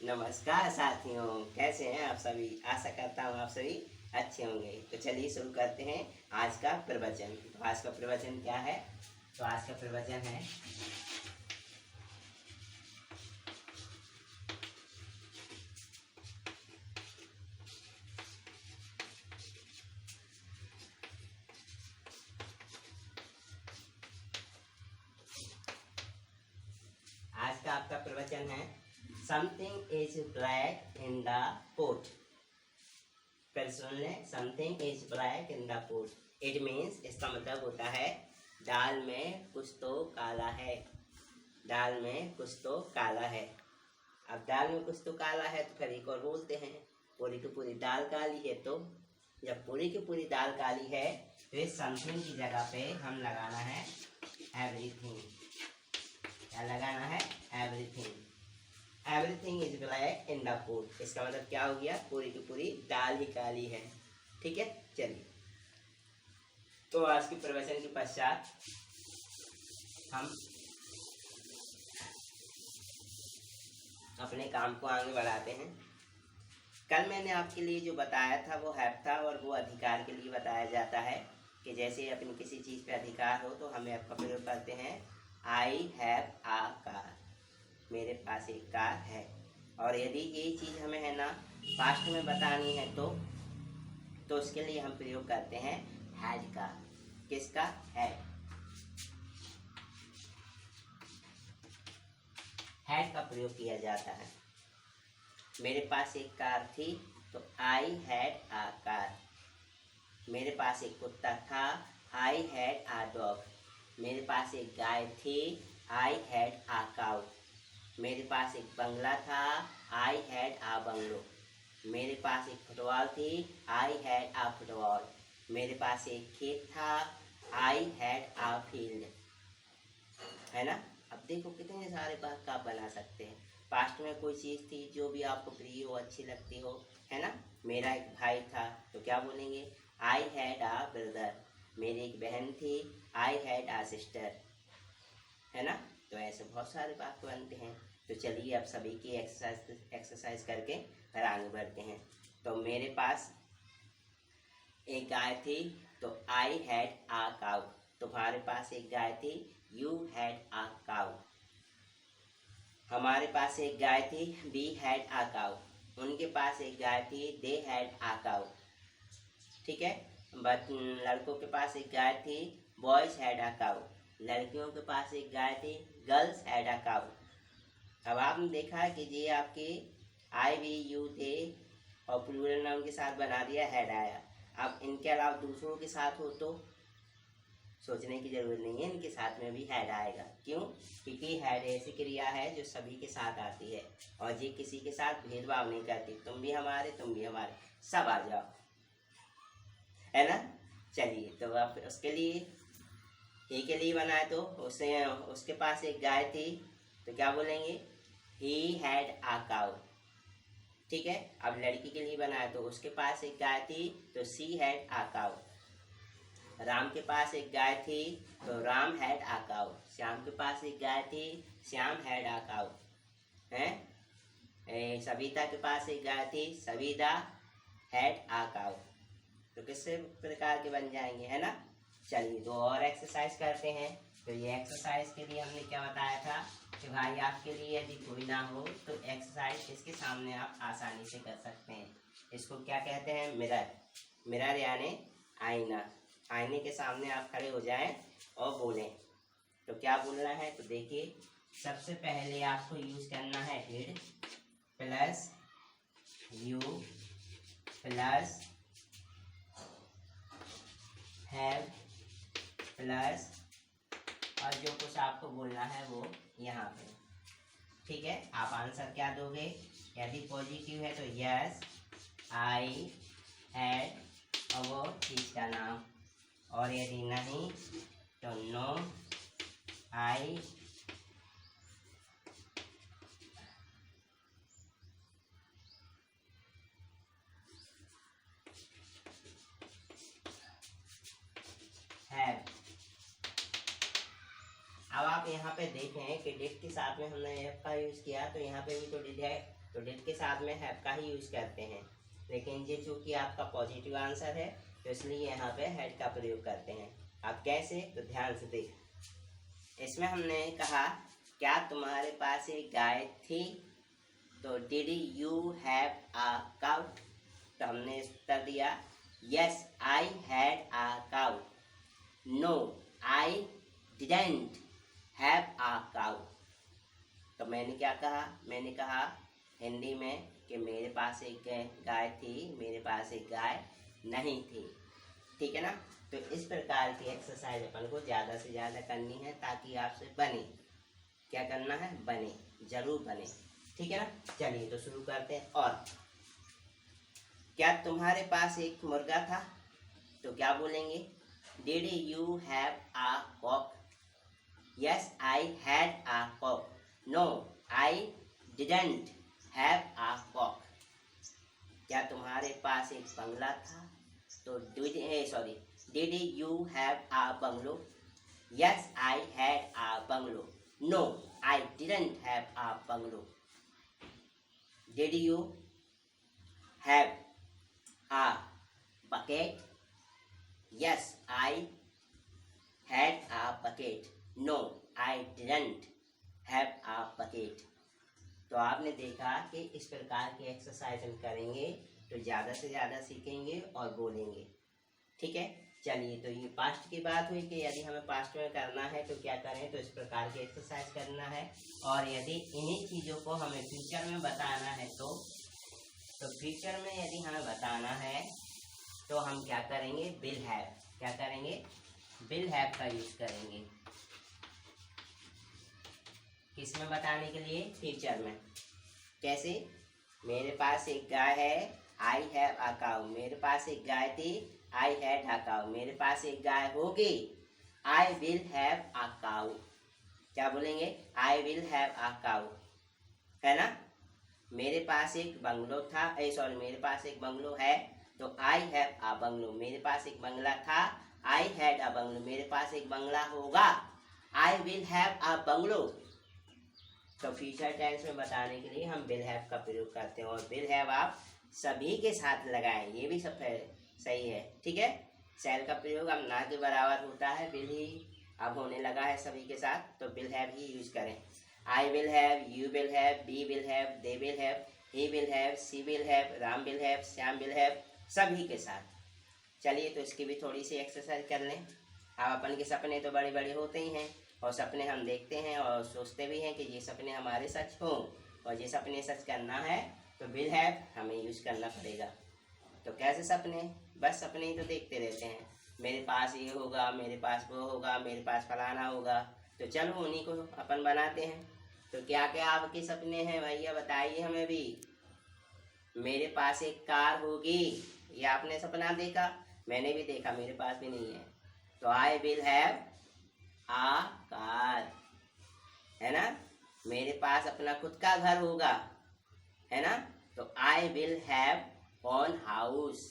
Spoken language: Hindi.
नमस्कार साथियों, कैसे हैं आप सभी। आशा करता हूँ आप सभी अच्छे होंगे। तो चलिए शुरू करते हैं आज का प्रवचन। तो आज का प्रवचन क्या है? तो आज का प्रवचन है आज का आपका प्रवचन है something is black in the pot. फिर सुन लें, something is black in the pot. It means, इसका मतलब होता है दाल में कुछ तो काला है। दाल में कुछ तो काला है। अब दाल में कुछ तो काला है तो फिर एक और बोलते हैं पूरी की पूरी दाल काली है। तो जब पूरी की पूरी दाल काली है तो इस समथिंग की जगह पे हम लगाना है एवरीथिंग। क्या लगाना है? Everything. Everything is black in the pot. इसका मतलब क्या हो गया? पूरी की पूरी दाल ही काली है। ठीक है, चलिए। तो आज के प्रवचन के पश्चात हम अपने काम को आगे बढ़ाते हैं। कल मैंने आपके लिए जो बताया था वो हैव था, और वो अधिकार के लिए बताया जाता है कि जैसे अपनी किसी चीज़ पे अधिकार हो तो हमें आपका प्रयोग करते हैं आई हैव आ कार। मेरे पास एक कार है। और यदि ये चीज़ हमें है ना पास्ट में बतानी है तो उसके लिए हम प्रयोग करते हैं हैड का। किसका? हैड। हैड का प्रयोग किया जाता है। मेरे पास एक कार थी तो आई हैड आ कार। मेरे पास एक कुत्ता था, आई हैड आ डॉग। मेरे पास एक गाय थी, आई हैड आ काउ। मेरे पास एक बंगला था, आई हैड आ बंगलो। मेरे पास एक फुटबॉल थी, आई हैड आ फुटबॉल। मेरे पास एक खेत था, आई हैड आ फील्ड। है ना? अब देखो कितने सारे वाक्य आप बना सकते हैं। पास्ट में कोई चीज़ थी जो भी आपको प्रिय हो, अच्छी लगती हो, है ना। मेरा एक भाई था तो क्या बोलेंगे? I had a brother. मेरी एक बहन थी, आई हैड आ सिस्टर। है ना। तो ऐसे बहुत सारे वाक्य बनते हैं। तो चलिए अब सभी की एक्सरसाइज करके फिर आगे बढ़ते हैं। तो मेरे पास एक गाय थी तो आई हैड आ काउ। तुम्हारे पास एक गाय थी, यू हैड आ काउ। हमारे पास एक गाय थी, वी हैड आ काउ। उनके पास एक गाय थी, दे हैड आ काउ। ठीक है। बट लड़कों के पास एक गाय थी, बॉयज हैड आ काउ। लड़कियों के पास एक गाय थी, गर्ल्स हैड आ काउ। अब आपने देखा है कि ये आपके आई वी यू थे और प्लूरल नाउन के साथ बना दिया, हैड आया। अब इनके अलावा दूसरों के साथ हो तो सोचने की जरूरत नहीं है, इनके साथ में भी हैड आएगा। क्यों? क्योंकि हैड ऐसी क्रिया है जो सभी के साथ आती है और ये किसी के साथ भेदभाव नहीं करती। तुम भी हमारे, तुम भी हमारे, सब आ जाओ। है ना। चलिए, तो अब उसके लिए ही के लिए बनाए तो उसके पास एक गाय थी तो क्या बोलेंगे? He had a cow. ठीक है। अब लड़की के लिए बनाए तो उसके पास एक गाय थी तो she had a cow. Ram के पास एक गाय थी तो Ram had a cow. Shyam के पास एक गाय थी, श्याम हैड आ काउ। हैं? सविता के पास एक गाय थी, सविता हैड आ काउ। तो किस प्रकार के बन जाएंगे, है ना। चलिए, दो और एक्सरसाइज करते हैं। तो ये एक्सरसाइज के लिए हमने क्या बताया था कि भाई आपके लिए यदि कोई ना हो तो एक्सरसाइज इसके सामने आप आसानी से कर सकते हैं। इसको क्या कहते हैं? मिरर। मिरर यानी आईना। आईने के सामने आप खड़े हो जाएं और बोलें। तो क्या बोलना है? तो देखिए, सबसे पहले आपको यूज करना है did plus you plus have plus और जो कुछ आपको बोलना है वो यहाँ पे। ठीक है। आप आंसर क्या दोगे? यदि पॉजिटिव है तो यस, आई हैड और वो चीज़ का नाम, और यदि नहीं तो नो, आई हैव। अब आप यहाँ पे देखें कि डिड के साथ में हमने एफ का यूज़ किया तो यहाँ पे भी तो डिड है। तो डिड के साथ में हैव का ही यूज करते हैं, लेकिन ये चूंकि आपका पॉजिटिव आंसर है तो इसलिए यहाँ पे हैड का प्रयोग करते हैं। अब कैसे, तो ध्यान से देख। इसमें हमने कहा क्या तुम्हारे पास एक गाय थी, तो did you have a cow, तो हमने उत्तर दिया yes I had a cow, no I didn't have a cow. तो मैंने क्या कहा, मैंने कहा हिंदी में कि मेरे पास एक गाय थी, मेरे पास एक गाय नहीं थी। ठीक है ना। तो इस प्रकार की एक्सरसाइज अपन को ज़्यादा से ज़्यादा करनी है ताकि आपसे बने। क्या करना है, बने, जरूर बने। ठीक है ना। चलिए तो शुरू करते हैं। और क्या तुम्हारे पास एक मुर्गा था, तो क्या बोलेंगे, did you have a cock, yes I had a cock, no I didn't have a cock. क्या तुम्हारे पास एक बंगला था, तो did you have a bungalow, yes I had a bungalow, no I didn't have a bungalow. Did you have a bucket, yes I had a bucket, no I didn't have a bucket. तो आपने देखा कि इस प्रकार की एक्सरसाइज हम करेंगे तो ज़्यादा से ज़्यादा सीखेंगे और बोलेंगे। ठीक है। चलिए तो ये पास्ट की बात हुई कि यदि हमें पास्ट में करना है तो क्या करें, तो इस प्रकार की एक्सरसाइज करना है। और यदि इन्हीं चीज़ों को हमें फ्यूचर में बताना है तो फ्यूचर में यदि हमें बताना है तो हम क्या करेंगे, विल हैव, क्या करेंगे, विल हैव का यूज करेंगे। किसमें बताने के लिए, फ्यूचर में। कैसे, मेरे पास एक गाय है, आई हैव अ काउ, मेरे पास एक गाय थी, आई हैड अ काउ, मेरे पास एक गाय होगी, आई विल हैव अ काउ। क्या बोलेंगे, आई विल हैव अ काउ, है ना। मेरे पास एक बंगलो था, मेरे पास एक बंगलो है, तो आई हैव अ बंगलो, मेरे पास एक बंगला था, आई हैड अ बंगलो, मेरे पास एक बंगला होगा, आई विल हैव अ बंगलो। तो फ्यूचर टेंस में बताने के लिए हम विल हैव का प्रयोग करते हैं। और विल हैव आप सभी के साथ लगाएं, ये भी सब सही है। ठीक है। शैल का प्रयोग अब ना के बराबर होता है, विल ही अब होने लगा है सभी के साथ, तो विल हैव ही यूज करें। I will have, you will have, we will have, they will have, he will have, she will have, Ram will have, Shyam will have, सभी के साथ। चलिए तो इसकी भी थोड़ी सी एक्सरसाइज कर लें। अब अपन के सपने तो बड़े बड़े होते ही हैं, और सपने हम देखते हैं और सोचते भी हैं कि ये सपने हमारे सच हों, और ये सपने सच करना है तो विल हैव हमें यूज करना पड़ेगा। तो कैसे सपने, बस सपने ही तो देखते रहते हैं, मेरे पास ये होगा, मेरे पास वो होगा, मेरे पास फलाना होगा, तो चलो उन्हीं को अपन बनाते हैं। तो क्या क्या आपके सपने हैं भैया, बताइए हमें भी। मेरे पास एक कार होगी, ये आपने सपना देखा, मैंने भी देखा, मेरे पास भी नहीं है, तो I will have a car, है ना। मेरे पास अपना खुद का घर होगा, है ना, तो I will have own house.